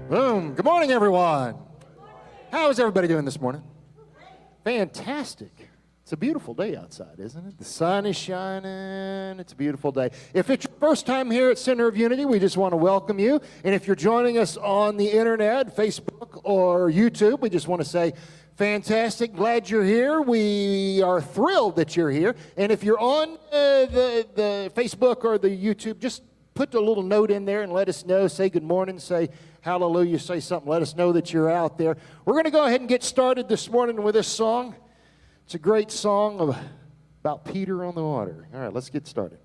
Boom. Good morning, everyone. How is everybody doing this morning? Fantastic. It's a beautiful day outside, isn't it? The sun is shining. It's a beautiful day. If it's your first time here at Center of Unity, we just want to welcome you. And if you're joining us on the internet, Facebook or YouTube, we just want to say, fantastic. Glad you're here. We are thrilled that you're here. And if you're on the Facebook or the YouTube, just put a little note in there and let us know. Say good morning. Say hallelujah. Say something. Let us know that you're out there. We're going to go ahead and get started this morning with this song. It's a great song about Peter on the water. All right, let's get started.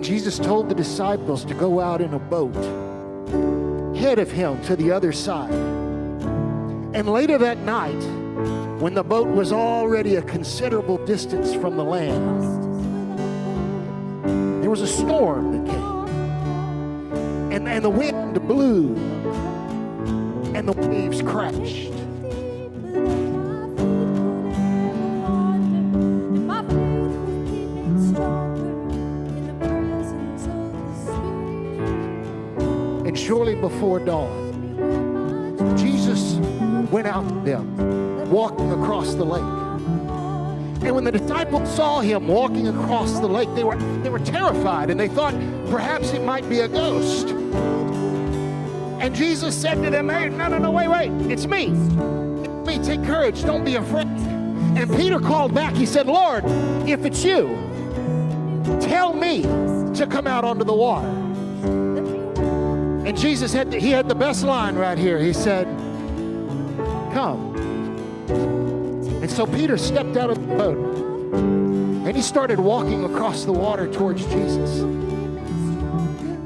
Jesus told the disciples to go out in a boat ahead of him to the other side. And later that night, when the boat was already a considerable distance from the land, there was a storm that came. And the wind blew, and the waves crashed. And shortly before dawn, Jesus went out to them, walking across the lake. And when the disciples saw him walking across the lake, they were terrified, and they thought perhaps it might be a ghost. And Jesus said to them, hey, no, wait, it's me. It's me, take courage, don't be afraid. And Peter called back, he said, Lord, if it's you, tell me to come out onto the water. And Jesus had the best line right here. He said, come. And so Peter stepped out of the boat and he started walking across the water towards Jesus.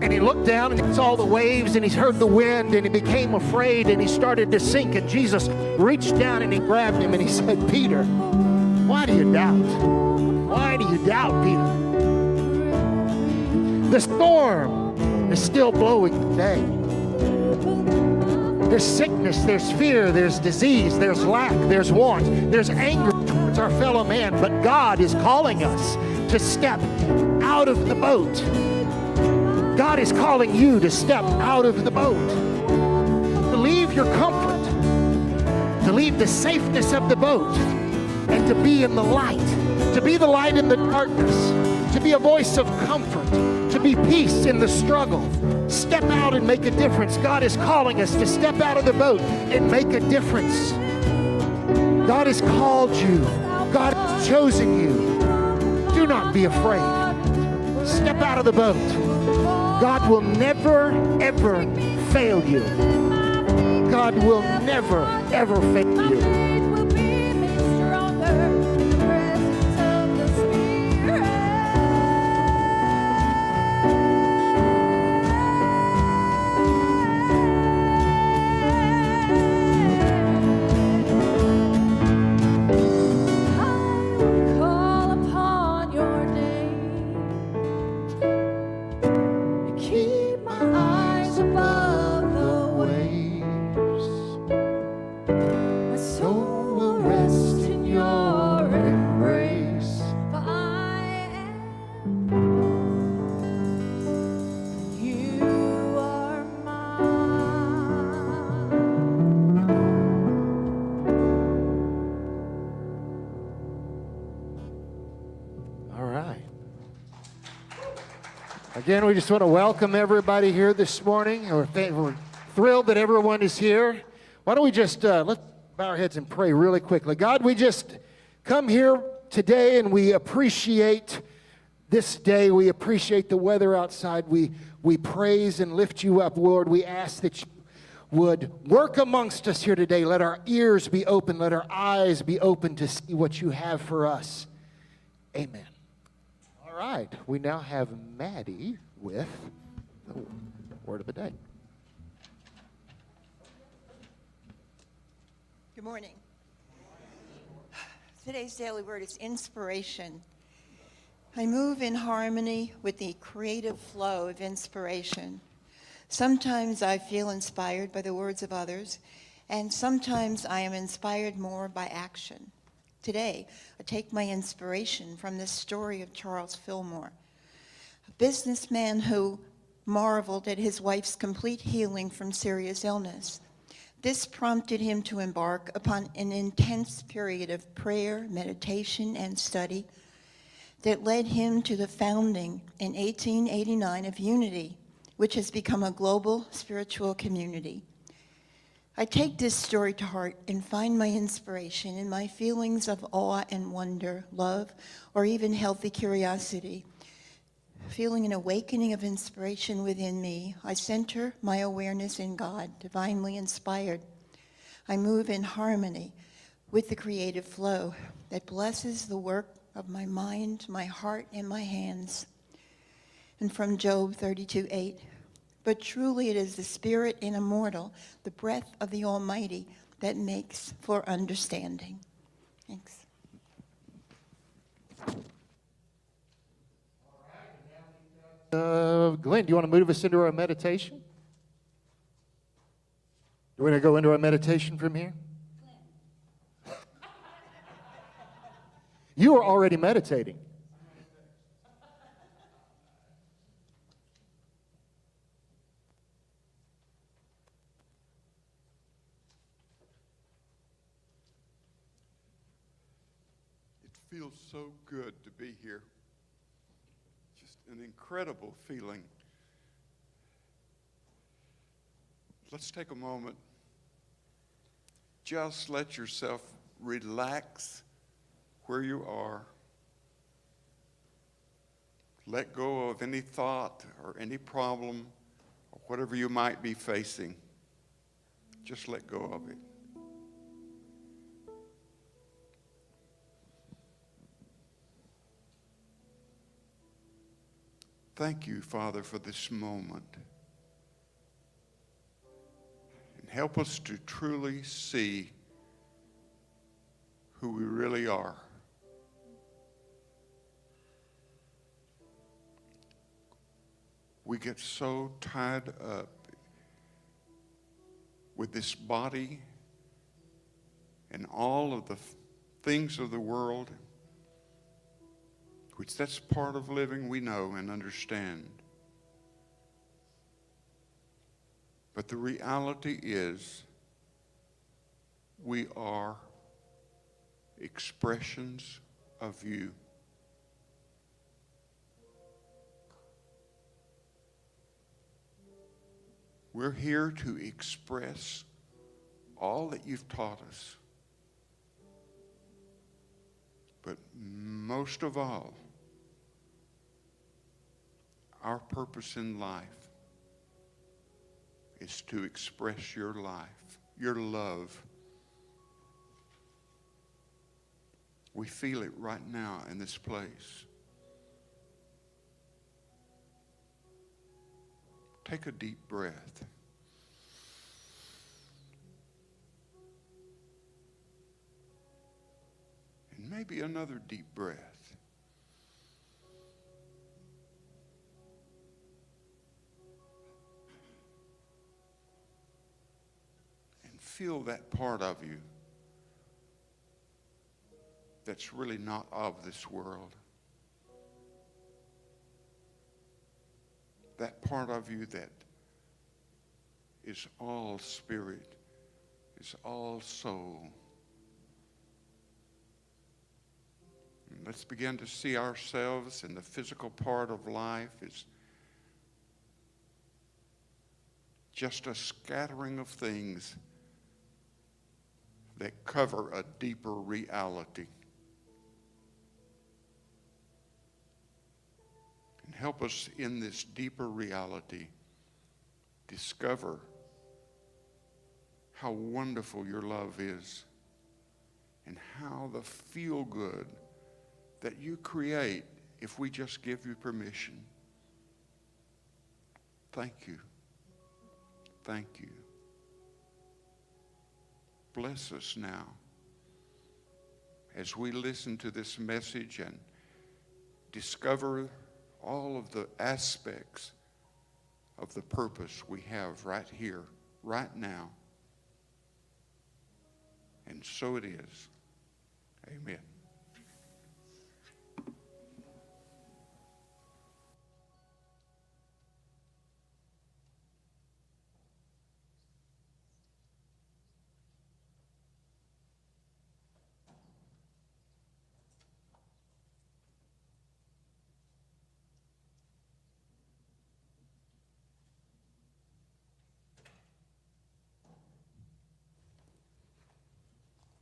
And he looked down and he saw the waves and he heard the wind and he became afraid and he started to sink. And Jesus reached down and he grabbed him and he said, Peter, why do you doubt? Why do you doubt, Peter? The storm is still blowing today. There's sickness, there's fear, there's disease, there's lack, there's want, there's anger towards our fellow man, but God is calling us to step out of the boat. God is calling you to step out of the boat, to leave your comfort, to leave the safeness of the boat, and to be in the light to be the light in the darkness, to be a voice of comfort, to be peace in the struggle. Step out and make a difference. God is calling us to step out of the boat and make a difference. God has called you. God has chosen you. Do not be afraid. Step out of the boat. God will never, ever fail you. God will never, ever fail you. Again, we just want to welcome everybody here this morning. We're thrilled that everyone is here. Why don't we just let's bow our heads and pray really quickly. God, we just come here today and we appreciate this day. We appreciate the weather outside. We praise and lift you up, Lord. We ask that you would work amongst us here today. Let our ears be open. Let our eyes be open to see what you have for us. Amen. All right, we now have Maddie with the word of the day. Good morning. Today's daily word is inspiration. I move in harmony with the creative flow of inspiration. Sometimes I feel inspired by the words of others, and sometimes I am inspired more by action. Today, I take my inspiration from this story of Charles Fillmore, a businessman who marveled at his wife's complete healing from serious illness. This prompted him to embark upon an intense period of prayer, meditation, and study that led him to the founding in 1889 of Unity, which has become a global spiritual community. I take this story to heart and find my inspiration in my feelings of awe and wonder, love, or even healthy curiosity. Feeling an awakening of inspiration within me, I center my awareness in God, divinely inspired. I move in harmony with the creative flow that blesses the work of my mind, my heart, and my hands. And from Job 32:8. But truly it is the spirit and immortal, the breath of the Almighty, that makes for understanding. Thanks. Glenn, do you want to move us into our meditation? Do we want to go into our meditation from here? You are already meditating. Feels so good to be here. Just an incredible feeling. Let's take a moment. Just let yourself relax where you are. Let go of any thought or any problem or whatever you might be facing. Just let go of it. Thank you, Father, for this moment. And help us to truly see who we really are. We get so tied up with this body and all of the things of the world, which that's part of living, we know and understand. But the reality is we are expressions of you. We're here to express all that you've taught us. But most of all, our purpose in life is to express your life, your love. We feel it right now in this place. Take a deep breath. And maybe another deep breath. And feel that part of you that's really not of this world. That part of you that is all spirit, is all soul. And let's begin to see ourselves in the physical part of life as just a scattering of things that cover a deeper reality. And help us in this deeper reality discover how wonderful your love is and how the feel good that you create if we just give you permission. Thank you. Thank you. Bless us now as we listen to this message and discover all of the aspects of the purpose we have right here, right now. And so it is. Amen.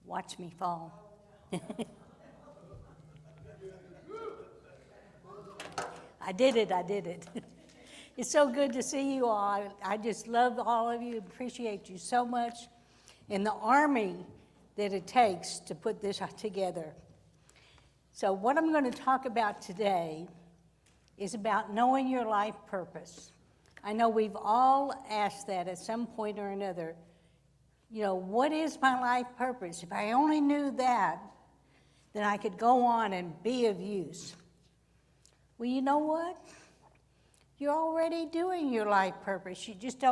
Watch me fall. I did it. It's so good to see you all. I just love all of you, appreciate you so much, and the army that it takes to put this together. So what I'm going to talk about today is about knowing your life purpose. I know we've all asked that at some point or another. You know, what is my life purpose? If I only knew that, then I could go on and be of use. Well, you know what? You're already doing your life purpose. You just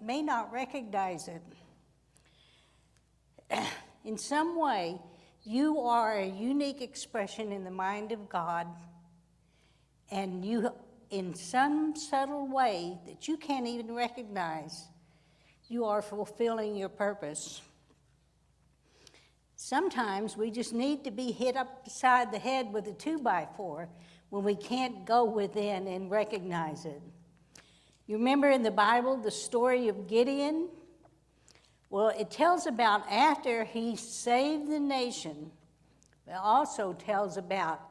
may not recognize it. In some way, you are a unique expression in the mind of God, and you, in some subtle way that you can't even recognize, you are fulfilling your purpose. Sometimes we just need to be hit upside the head with a 2x4 when we can't go within and recognize it. You remember in the Bible the story of Gideon? Well, it tells about after he saved the nation. It also tells about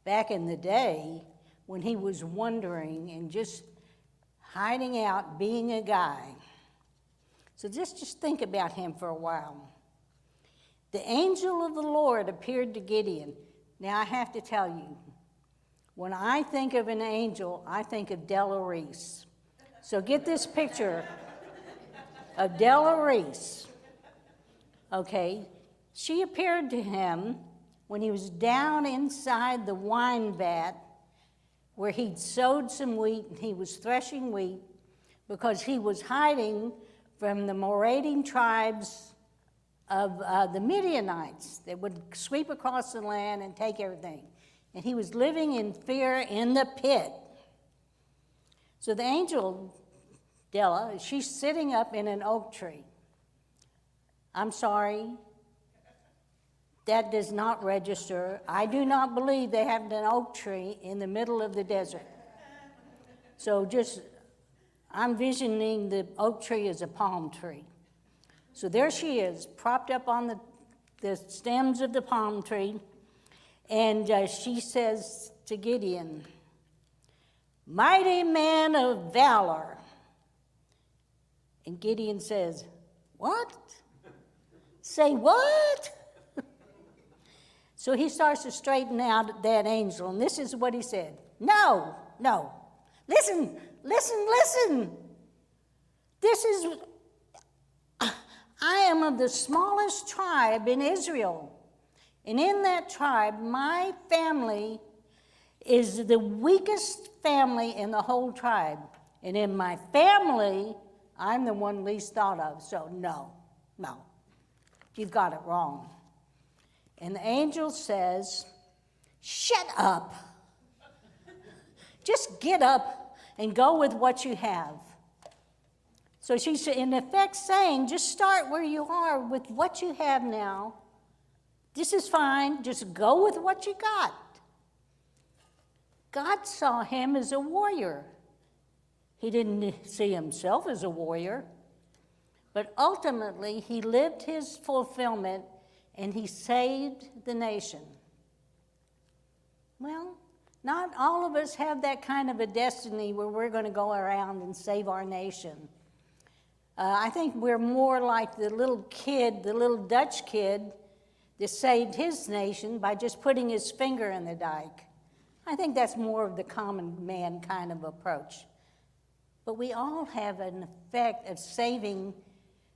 back in the day when he was wandering and just hiding out, being a guy. So just think about him for a while. The angel of the Lord appeared to Gideon. Now I have to tell you, when I think of an angel, I think of Della Reese. So get this picture of Della Reese. Okay, she appeared to him when he was down inside the wine vat where he'd sowed some wheat and he was threshing wheat because he was hiding from the marauding tribes of the Midianites that would sweep across the land and take everything. And he was living in fear in the pit. So the angel, Della, she's sitting up in an oak tree. I'm sorry, that does not register. I do not believe they have an oak tree in the middle of the desert. So just, I'm visioning the oak tree as a palm tree. So there she is, propped up on the stems of the palm tree, and she says to Gideon, "Mighty man of valor." And Gideon says, "What? Say what?" So he starts to straighten out that angel, and this is what he said. No. Listen. I am of the smallest tribe in Israel. And in that tribe, my family is the weakest family in the whole tribe. And in my family, I'm the one least thought of. So no, you've got it wrong. And the angel says, "Shut up. Just get up and go with what you have." So she's in effect saying, just start where you are with what you have now. This is fine. Just go with what you got. God saw him as a warrior. He didn't see himself as a warrior. But ultimately, he lived his fulfillment and he saved the nation. Well, not all of us have that kind of a destiny where we're going to go around and save our nation. I think we're more like the little kid, the little Dutch kid that saved his nation by just putting his finger in the dike. I think that's more of the common man kind of approach. But we all have an effect of saving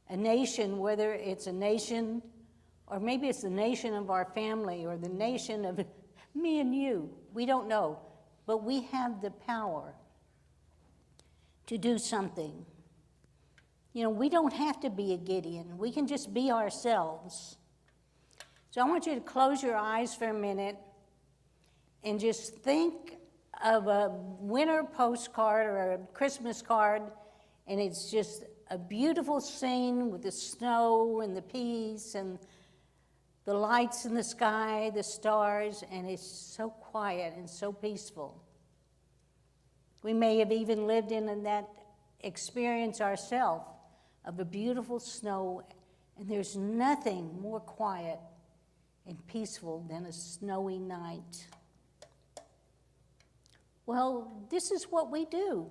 a nation, whether it's a nation, or maybe it's the nation of our family, or the nation of me and you. We don't know. But we have the power to do something. You know, we don't have to be a Gideon. We can just be ourselves. So I want you to close your eyes for a minute and just think of a winter postcard or a Christmas card, and it's just a beautiful scene with the snow and the peace and the lights in the sky, the stars, and it's so quiet and so peaceful. We may have even lived in that experience ourselves of a beautiful snow, and there's nothing more quiet and peaceful than a snowy night. Well, this is what we do.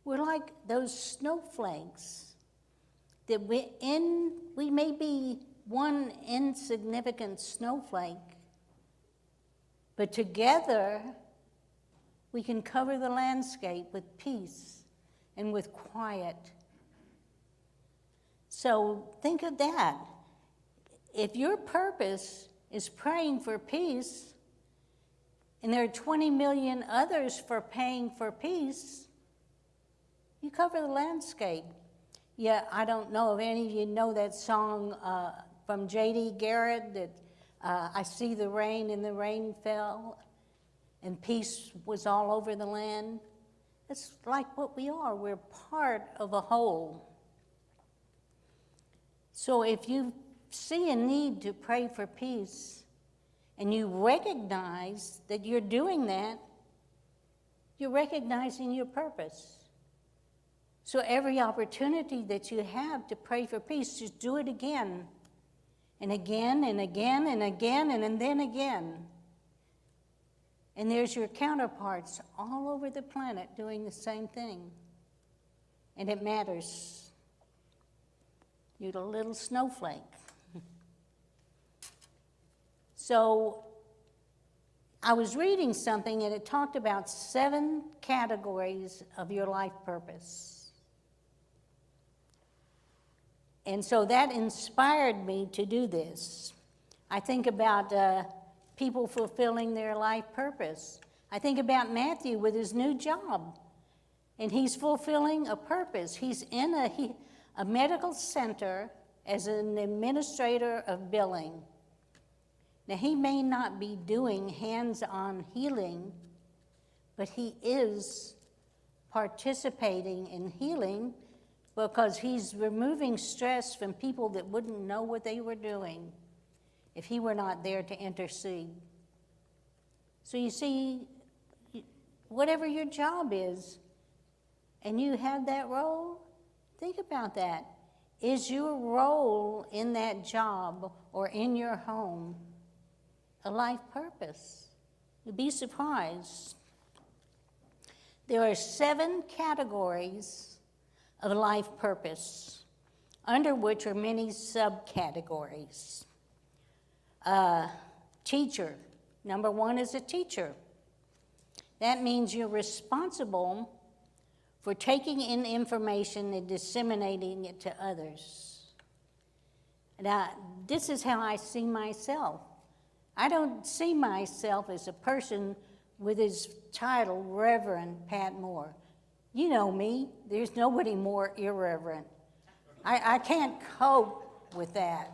We're like those snowflakes that we may be one insignificant snowflake, but together we can cover the landscape with peace and with quiet. So think of that. If your purpose is praying for peace, and there are 20 million others for praying for peace, you cover the landscape. Yeah, I don't know if any of you know that song from J.D. Garrett that I see the rain and the rain fell and peace was all over the land. It's like what we are. We're part of a whole. So if you see a need to pray for peace and you recognize that you're doing that, you're recognizing your purpose. So every opportunity that you have to pray for peace, just do it again and again and again and again and then again. And there's your counterparts all over the planet doing the same thing. And it matters. You're a little snowflake. So I was reading something and it talked about 7 categories of your life purpose. And so that inspired me to do this. I think about people fulfilling their life purpose. I think about Matthew with his new job, and he's fulfilling a purpose. He's in a medical center as an administrator of billing. Now, he may not be doing hands-on healing, but he is participating in healing because he's removing stress from people that wouldn't know what they were doing if he were not there to intercede. So you see, whatever your job is, and you have that role, think about that. Is your role in that job or in your home a life purpose? You'd be surprised. There are 7 categories of life purpose, under which are many subcategories. Teacher. Number 1 is a teacher. That means you're responsible for taking in information and disseminating it to others. Now, this is how I see myself. I don't see myself as a person with his title, Reverend Pat Moore. You know me, there's nobody more irreverent. I can't cope with that.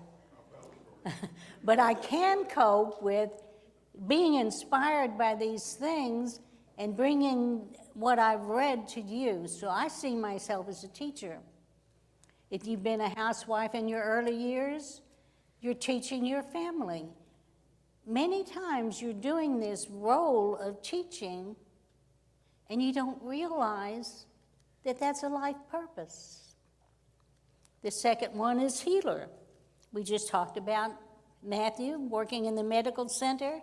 But I can cope with being inspired by these things and bringing what I've read to you. So I see myself as a teacher. If you've been a housewife in your early years, you're teaching your family. Many times you're doing this role of teaching and you don't realize that that's a life purpose. The second one is healer. We just talked about Matthew working in the medical center.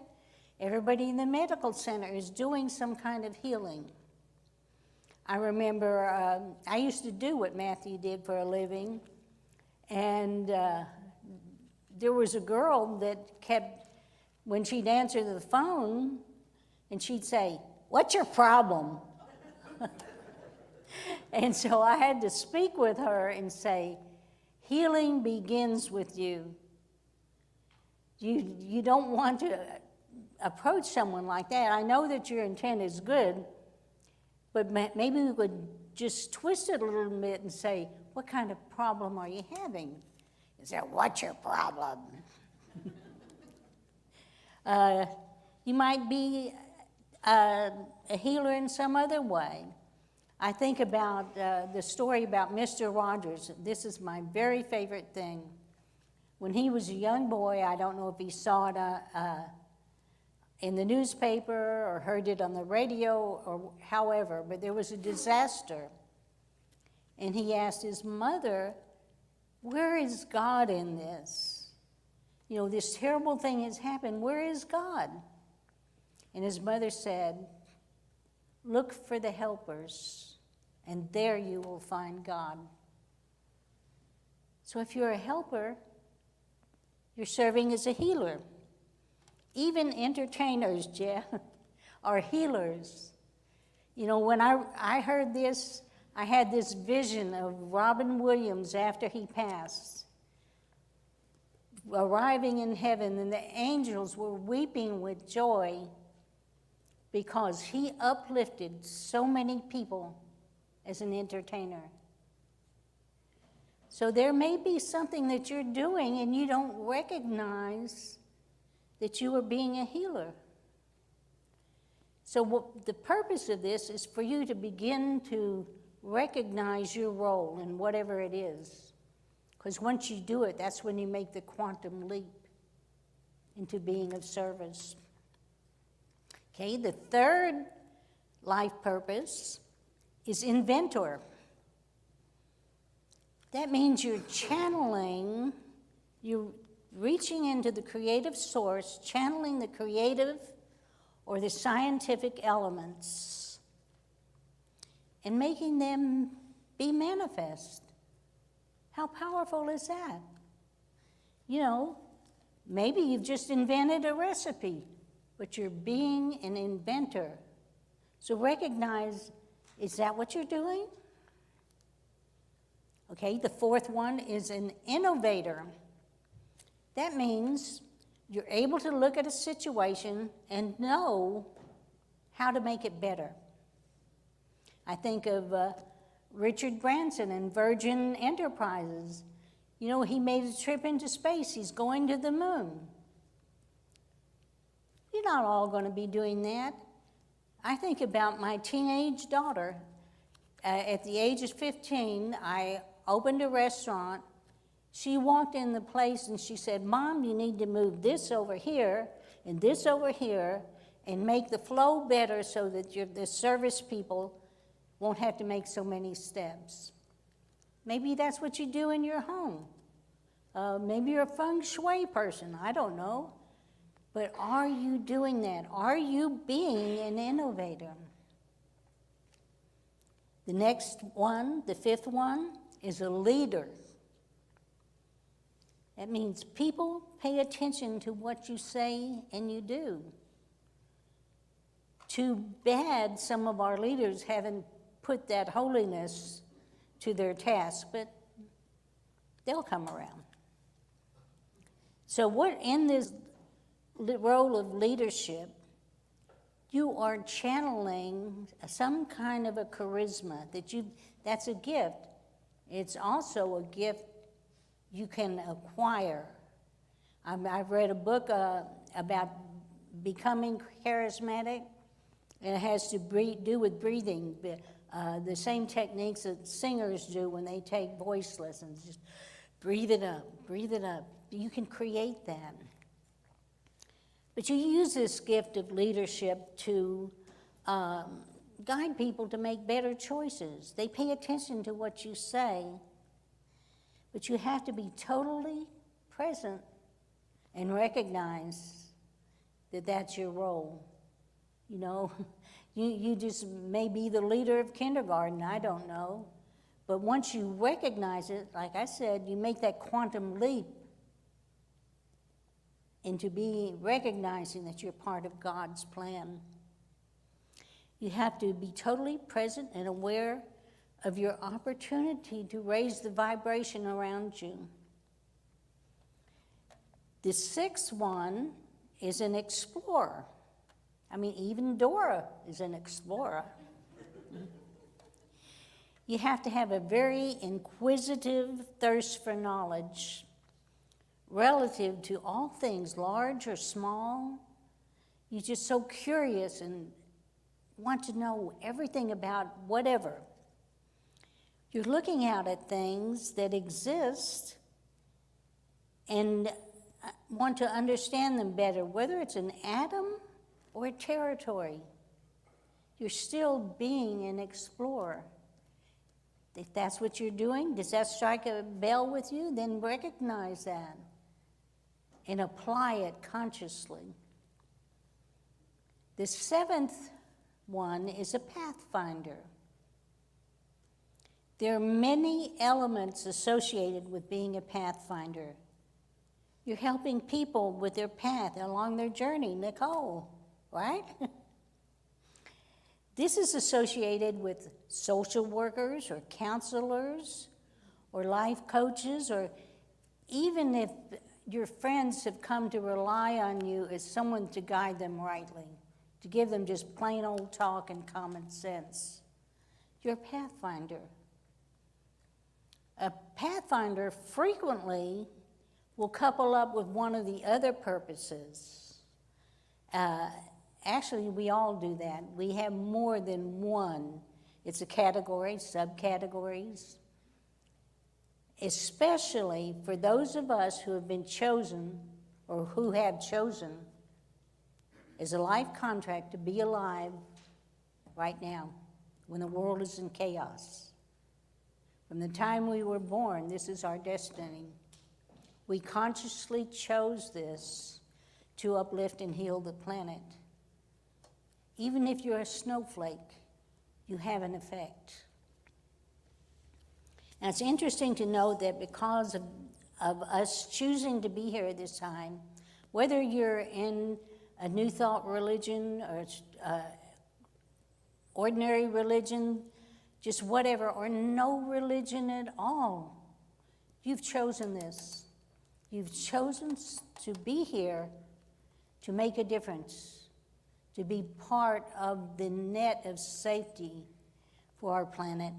Everybody in the medical center is doing some kind of healing. I remember I used to do what Matthew did for a living, and there was a girl that kept, when she'd answer the phone, and she'd say, "What's your problem?" And so I had to speak with her and say, healing begins with you. You don't want to approach someone like that. I know that your intent is good, but maybe we could just twist it a little bit and say, what kind of problem are you having? Is that, what's your problem? You might be a healer in some other way. I think about the story about Mr. Rogers. This is my very favorite thing. When he was a young boy, I don't know if he saw it in the newspaper or heard it on the radio or however, but there was a disaster. And he asked his mother, where is God in this? You know, this terrible thing has happened. Where is God? And his mother said, look for the helpers, and there you will find God. So if you're a helper, you're serving as a healer. Even entertainers, Jeff, are healers. You know, when I heard this, I had this vision of Robin Williams after he passed, arriving in heaven, and the angels were weeping with joy because he uplifted so many people as an entertainer. So there may be something that you're doing and you don't recognize that you are being a healer. So the purpose of this is for you to begin to recognize your role in whatever it is. Because once you do it, that's when you make the quantum leap into being of service. Okay, the third life purpose is inventor. That means you're channeling, you're reaching into the creative source, channeling the creative or the scientific elements and making them be manifest. How powerful is that? You know, maybe you've just invented a recipe, but you're being an inventor. So recognize, is that what you're doing? Okay, the fourth one is an innovator. That means you're able to look at a situation and know how to make it better. I think of Richard Branson and Virgin Enterprises. You know, he made a trip into space. He's going to the moon. You're not all going to be doing that. I think about my teenage daughter. At the age of 15, I opened a restaurant. She walked in the place and she said, Mom, you need to move this over here and this over here and make the flow better so that the service people won't have to make so many steps. Maybe that's what you do in your home. Maybe you're a feng shui person, I don't know. But are you doing that? Are you being an innovator? The next one, the fifth one, is a leader. That means people pay attention to what you say and you do. Too bad some of our leaders haven't put that holiness to their task, but they'll come around. So what in this role of leadership, you are channeling some kind of a charisma that's a gift. It's also a gift you can acquire. I've read a book about becoming charismatic, and it has to do with breathing, the same techniques that singers do when they take voice lessons. Just breathe it up, breathe it up. You can create that. But you use this gift of leadership to guide people to make better choices. They pay attention to what you say, but you have to be totally present and recognize that that's your role. You know, you just may be the leader of kindergarten, I don't know. But once you recognize it, like I said, you make that quantum leap into recognizing that you're part of God's plan. You have to be totally present and aware of your opportunity to raise the vibration around you. The sixth one is an explorer. I mean, even Dora is an explorer. You have to have a very inquisitive thirst for knowledge relative to all things, large or small. You're just so curious and want to know everything about whatever. You're looking out at things that exist and want to understand them better, whether it's an atom or a territory. You're still being an explorer. If that's what you're doing, does that strike a bell with you? Then recognize that and apply it consciously. The seventh one is a pathfinder. There are many elements associated with being a pathfinder. You're helping people with their path along their journey, Nicole, right? This is associated with social workers or counselors or life coaches, or even if your friends have come to rely on you as someone to guide them rightly, to give them just plain old talk and common sense. You're a pathfinder. A pathfinder frequently will couple up with one of the other purposes. Actually, we all do that. We have more than one. It's a category, subcategories. Especially for those of us who have been chosen, or who have chosen, as a life contract to be alive right now, when the world is in chaos. From the time we were born, this is our destiny. We consciously chose this to uplift and heal the planet. Even if you're a snowflake, you have an effect. And it's interesting to know that because of us choosing to be here at this time, whether you're in a New Thought religion or ordinary religion, just whatever, or no religion at all, you've chosen this. You've chosen to be here to make a difference, to be part of the net of safety for our planet.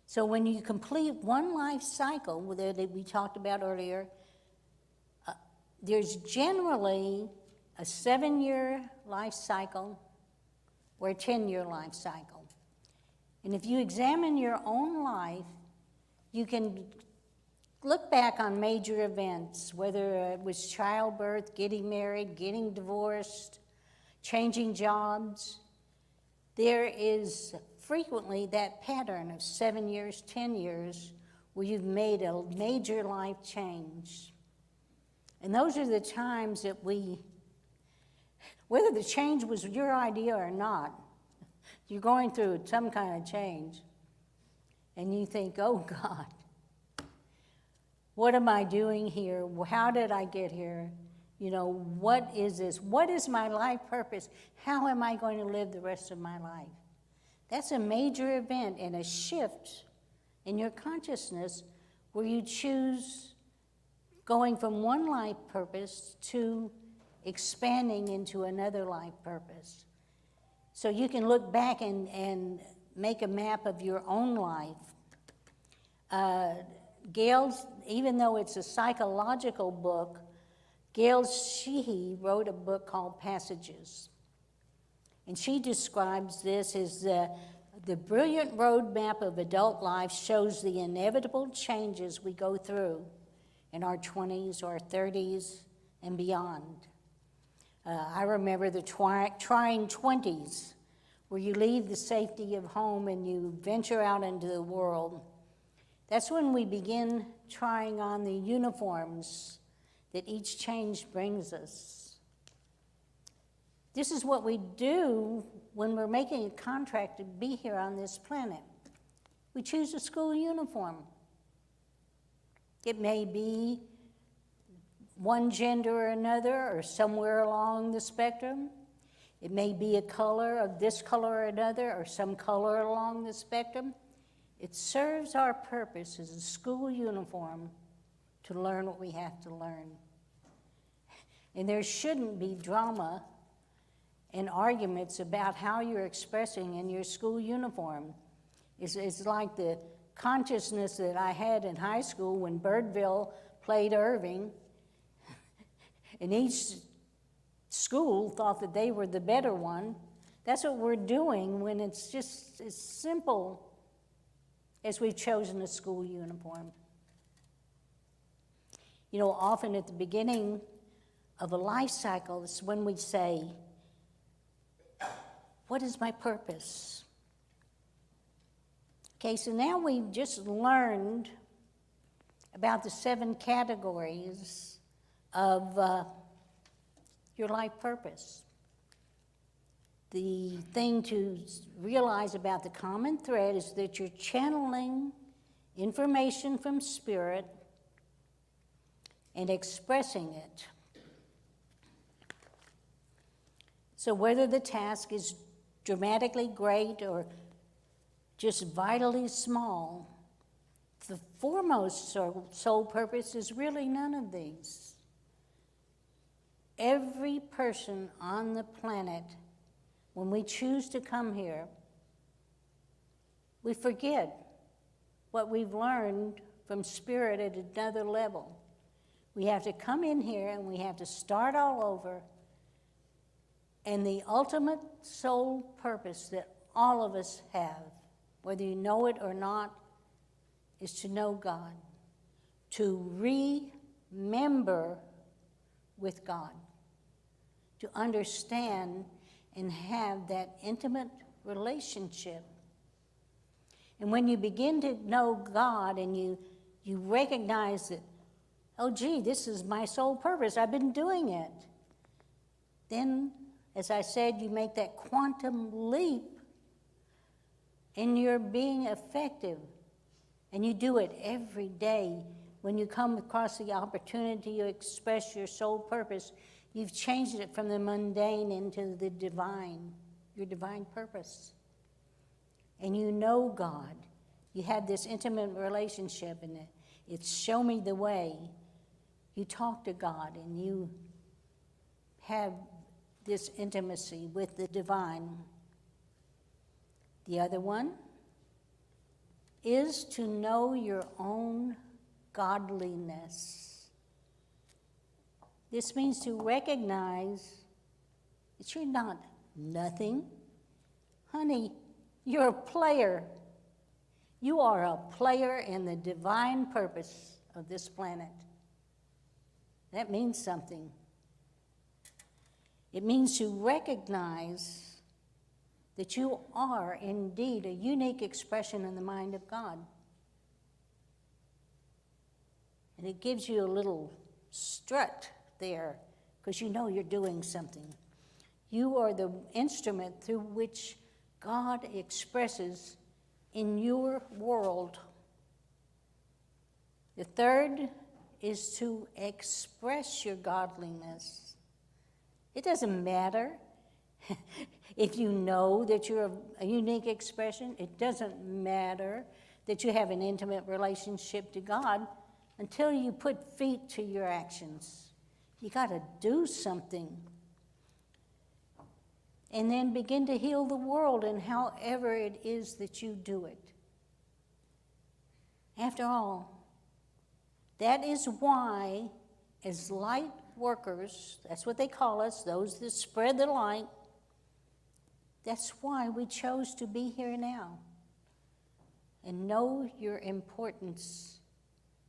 So when you complete one life cycle that we talked about earlier, there's generally a 7-year life cycle or a 10-year life cycle. And if you examine your own life, you can look back on major events, whether it was childbirth, getting married, getting divorced, changing jobs. there is frequently that pattern of 7 years, 10 years, where you've made a major life change. And those are the times that whether the change was your idea or not, you're going through some kind of change, and you think, oh God, what am I doing here? How did I get here? You know, what is this? What is my life purpose? How am I going to live the rest of my life? That's a major event and a shift in your consciousness where you choose going from one life purpose to expanding into another life purpose. So you can look back and make a map of your own life. Gail's, even though it's a psychological book, Gail Sheehy wrote a book called Passages. And she describes this as the brilliant roadmap of adult life shows the inevitable changes we go through in our 20s or 30s and beyond. I remember the trying 20s, where you leave the safety of home and you venture out into the world. That's when we begin trying on the uniforms that each change brings us. This is what we do when we're making a contract to be here on this planet. We choose a school uniform. It may be one gender or another, or somewhere along the spectrum. It may be a color of this color or another, or some color along the spectrum. It serves our purpose as a school uniform to learn what we have to learn. And there shouldn't be drama and arguments about how you're expressing in your school uniform. It's like the consciousness that I had in high school when Birdville played Irving, and each school thought that they were the better one. That's what we're doing when it's just as simple as we've chosen a school uniform. You know, often at the beginning of a life cycle, it's when we say, what is my purpose? Okay, so now we've just learned about the 7 categories of your life purpose. The thing to realize about the common thread is that you're channeling information from Spirit and expressing it. So whether the task is dramatically great or just vitally small, the foremost soul purpose is really none of these. Every person on the planet, when we choose to come here, we forget what we've learned from Spirit at another level. We have to come in here and we have to start all over. And the ultimate soul purpose that all of us have, whether you know it or not, is to know God, to remember with God, to understand and have that intimate relationship. And when you begin to know God and you recognize that, oh gee, this is my sole purpose, I've been doing it, then, as I said, you make that quantum leap in your being effective. And you do it every day. When you come across the opportunity to express your soul purpose, you've changed it from the mundane into the divine, your divine purpose. And you know God. You have this intimate relationship, and it's show me the way. You talk to God, and you have this intimacy with the divine. The other one is to know your own godliness. This means to recognize that you're not nothing. Honey, you're a player. You are a player in the divine purpose of this planet. That means something. It means to recognize that you are indeed a unique expression in the mind of God. And it gives you a little strut there because you know you're doing something. You are the instrument through which God expresses in your world. The third is to express your godliness. It doesn't matter if you know that you're a unique expression. It doesn't matter that you have an intimate relationship to God until you put feet to your actions. You got to do something. And then begin to heal the world in however it is that you do it. After all, that is why, as light workers, that's what they call us, those that spread the light, that's why we chose to be here now and know your importance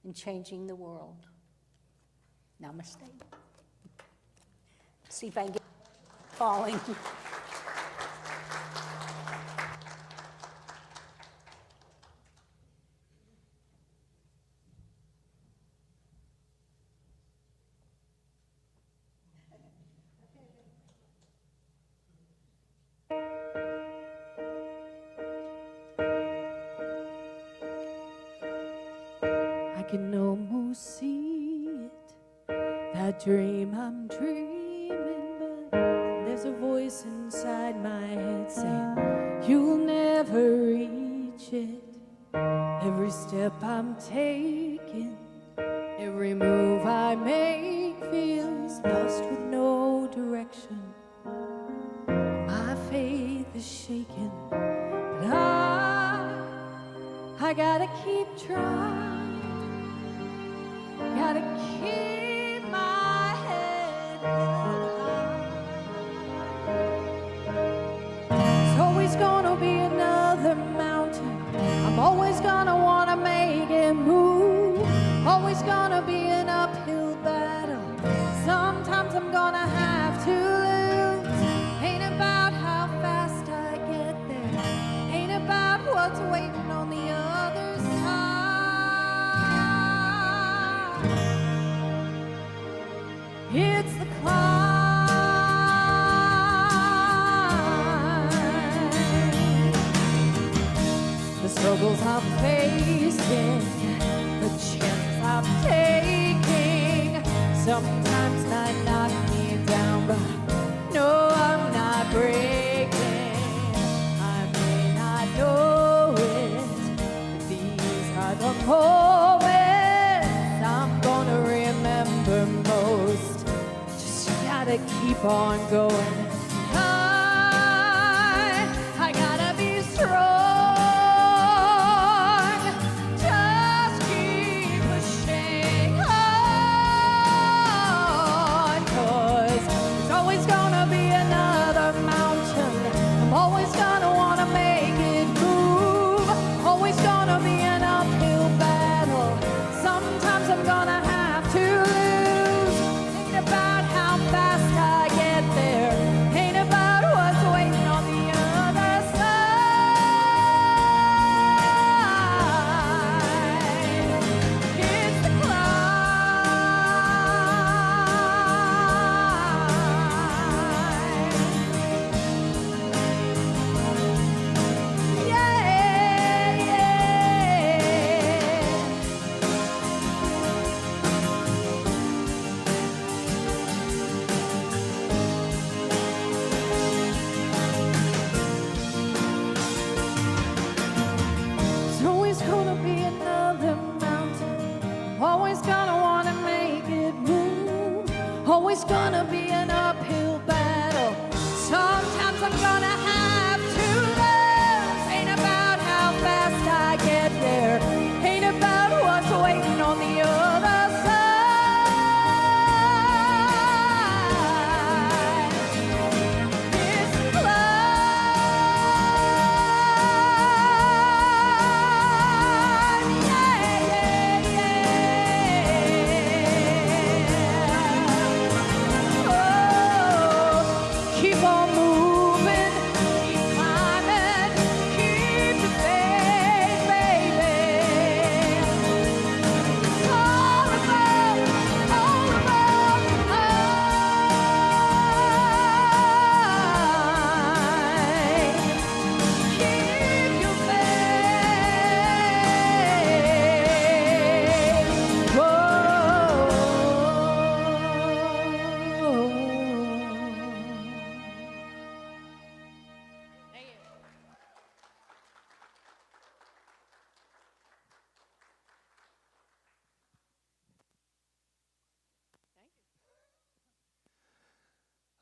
in changing the world. Namaste. See if I can get falling. I can almost see it, that dream I'm dreaming, but there's a voice inside my head saying, you'll never reach it. Every step I'm taking, every move I make feels lost with no direction. My faith is shaken, but I gotta keep trying. Gotta keep my head held high. There's always gonna be another mountain. I'm always gonna wanna make it move. Always gonna be an uphill battle. Sometimes I'm gonna have to lose. Ain't about how fast I get there. Ain't about what's waiting on the other side. It's the climb. The struggles I'm facing, the chances I'm taking, sometimes might knock me down, but no, I'm not breaking. I may not know it, but these are the moments I'm gonna remember most. Gotta keep on going. I gotta be strong. Just keep pushing on. 'Cause there's always gonna be another mountain. I'm always gonna wanna make it move. Always gonna be an uphill battle. Sometimes I'm gonna have to lose. Ain't about how fast I get there.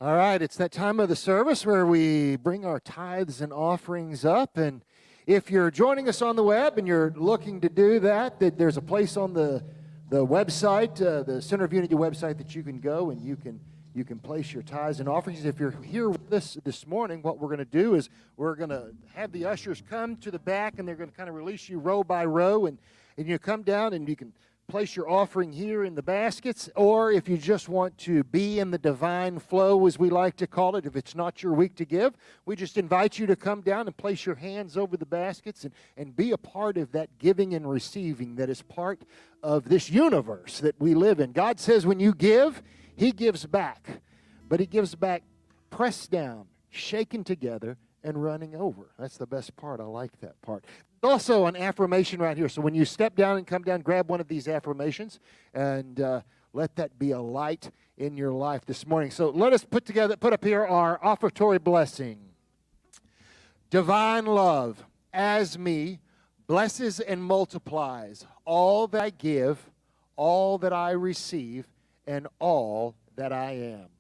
All right, it's that time of the service where we bring our tithes and offerings up. And if you're joining us on the web and you're looking to do that, there's a place on the website, the Center of Unity website, that you can go and you can place your tithes and offerings. If you're here with us this morning, what we're going to do is we're going to have the ushers come to the back, and they're going to kind of release you row by row, and you come down and you can place your offering here in the baskets. Or if you just want to be in the divine flow, as we like to call it, if it's not your week to give, we just invite you to come down and place your hands over the baskets and be a part of that giving and receiving that is part of this universe that we live in. God says when you give, He gives back, but He gives back pressed down, shaken together, and running over. That's the best part. I like that part. Also an affirmation right here. So when you step down and come down, grab one of these affirmations and let that be a light in your life this morning. So let us put up here our offertory blessing. Divine love, as me, blesses and multiplies all that I give, all that I receive, and all that I am.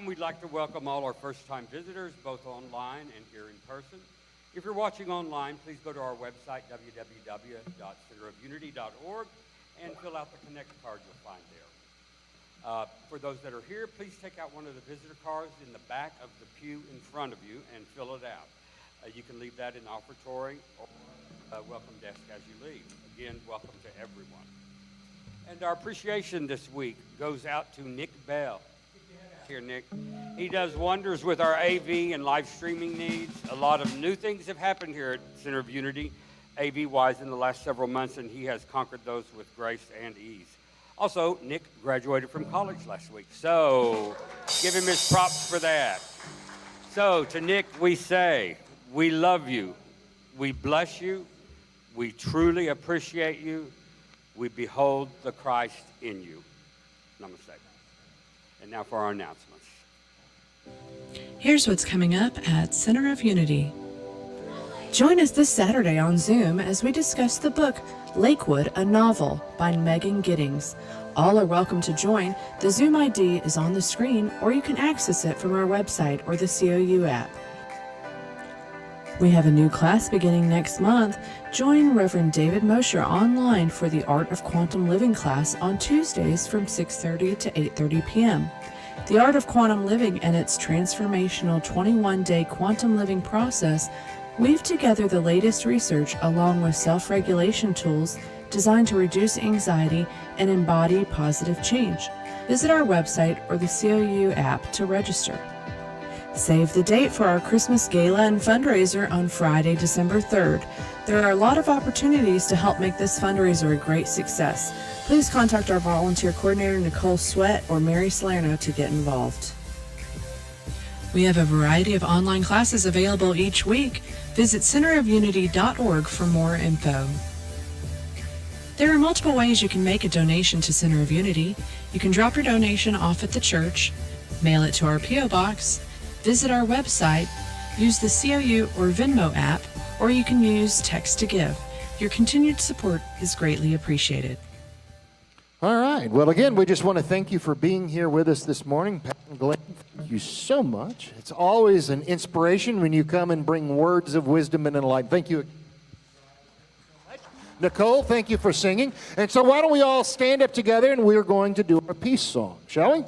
We'd like to welcome all our first-time visitors, both online and here in person. If you're watching online, please go to our website, www.centerofunity.org, and fill out the Connect card you'll find there. For those that are here, please take out one of the visitor cards in the back of the pew in front of you and fill it out. You can leave that in the offertory or welcome desk as you leave. Again, welcome to everyone. And our appreciation this week goes out to Nick Bell. Here, Nick. He does wonders with our AV and live streaming needs. A lot of new things have happened here at Center of Unity, AV-wise, in the last several months, and he has conquered those with grace and ease. Also, Nick graduated from college last week, so give him his props for that. So, to Nick, we say, we love you, we bless you, We truly appreciate you. We behold the Christ in you. Namaste. And now for our announcements. Here's what's coming up at Center of Unity. Join us this Saturday on Zoom as we discuss the book Lakewood, a Novel by Megan Giddings. All are welcome to join. The Zoom ID is on the screen, or you can access it from our website or the COU app. We have a new class beginning next month. Join Reverend David Mosher online for the Art of Quantum Living class on Tuesdays from 6:30 to 8:30 p.m. The Art of Quantum Living and its transformational 21-day quantum living process weave together the latest research along with self-regulation tools designed to reduce anxiety and embody positive change. Visit our website or the COU app to register. Save the date for our Christmas Gala and fundraiser on Friday, December 3rd. There are a lot of opportunities to help make this fundraiser a great success. Please contact our volunteer coordinator, Nicole Sweat, or Mary Salerno to get involved. We have a variety of online classes available each week. Visit centerofunity.org for more info. There are multiple ways you can make a donation to Center of Unity. You can drop your donation off at the church, mail it to our P.O. Box, visit our website, use the COU or Venmo app, or you can use text to give. Your continued support is greatly appreciated. All right. Well, again, we just want to thank you for being here with us this morning. Pat and Glenn, thank you so much. It's always an inspiration when you come and bring words of wisdom and enlightenment. Thank you. Nicole, thank you for singing. And so why don't we all stand up together and we're going to do a peace song, shall we?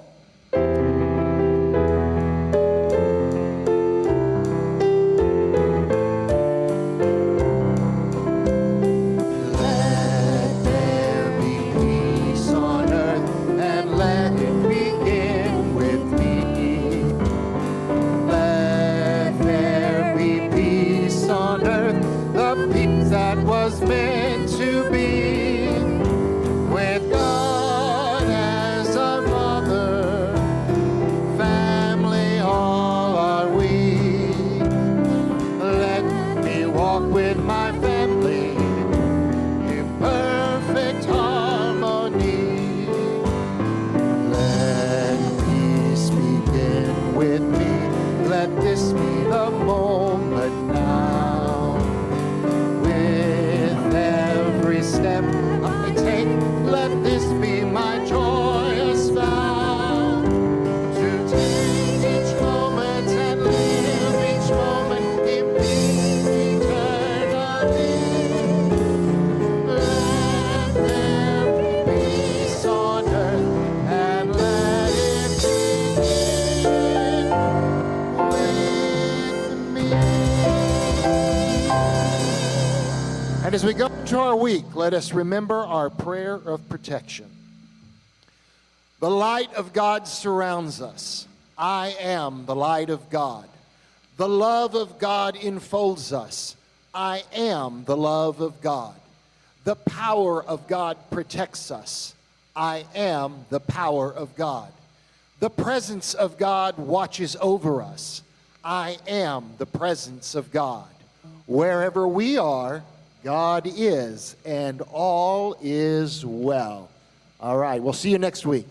And as we go into our week, let us remember our prayer of protection. The light of God surrounds us. I am the light of God. The love of God enfolds us. I am the love of God. The power of God protects us. I am the power of God. The presence of God watches over us. I am the presence of God. Wherever we are, God is, and all is well. All right, we'll see you next week.